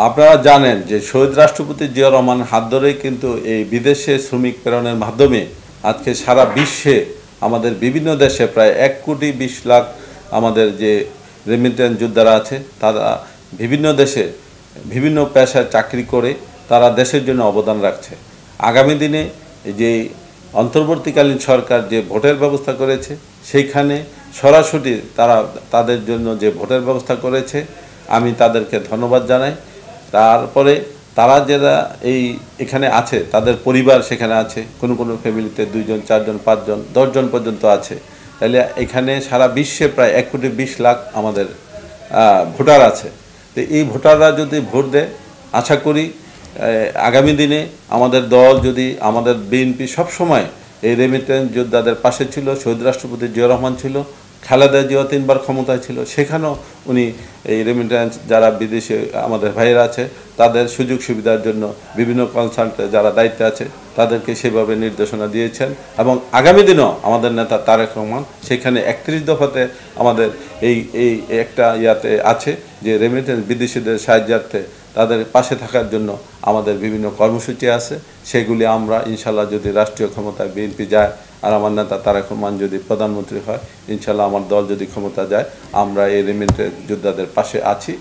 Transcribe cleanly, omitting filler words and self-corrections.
আপনারা জানেন যে শহীদ রাষ্ট্রপতি জিয়াউর রহমান হাত ধরেই কিন্তু এই বিদেশে শ্রমিক প্রেরণের মাধ্যমে আজকে সারা বিশ্বে আমাদের বিভিন্ন দেশে প্রায় 1,20,00,000 আমাদের যে রেমিটেন্স যোদ্ধারা আছে তারা বিভিন্ন দেশে বিভিন্ন পেশায় চাকরি করে তারা দেশের জন্য অবদান রাখছে। আগামী দিনে যে অন্তর্বর্তীকালীন সরকার যে ভোটের ব্যবস্থা করেছে সেইখানে সরাসরি তারা তাদের জন্য যে ভোটের ব্যবস্থা করেছে আমি তাদেরকে ধন্যবাদ জানাই। তারপরে তারা যারা এখানে আছে তাদের পরিবার সেখানে আছে, কোনো কোনো ফ্যামিলিতে 2 জন 4 জন 5 জন 10 জন পর্যন্ত আছে। তাহলে এখানে সারা বিশ্বে প্রায় 1,20,00,000 আমাদের ভোটার আছে। তো এই ভোটাররা যদি ভোট দেয় আশা করি আগামী দিনে আমাদের দল যদি আমাদের বিএনপি সবসময় এই রেমিটেন্স যোদ্ধাদের পাশে ছিল। শহীদ রাষ্ট্রপতি জিয়াউর রহমান ছিল, খালেদা জিয়া 3 বার ক্ষমতায় ছিল, সেখানেও উনি এই রেমিটেন্স যারা বিদেশে আমাদের ভাইয়েরা আছে তাদের সুযোগ সুবিধার জন্য বিভিন্ন কনসাল্টে যারা দায়িত্বে আছে তাদেরকে সেভাবে নির্দেশনা দিয়েছেন। এবং আগামী দিনও আমাদের নেতা তারেক রহমান সেখানে 31 দফাতে আমাদের এই এই একটা ইয়াতে আছে যে রেমিটেন্স বিদেশিদের সাহায্যার্থে তাদের পাশে থাকার জন্য আমাদের বিভিন্ন কর্মসূচি আছে। সেগুলি আমরা ইনশাল্লাহ যদি রাষ্ট্রীয় ক্ষমতায় বিএনপি যায় আর আমার নেতা তারেক রহমান যদি প্রধানমন্ত্রী হয়, ইনশাল্লাহ আমার দল যদি ক্ষমতা যায়, আমরা এই রেমিটেন্স যোদ্ধাদের পাশে আছি।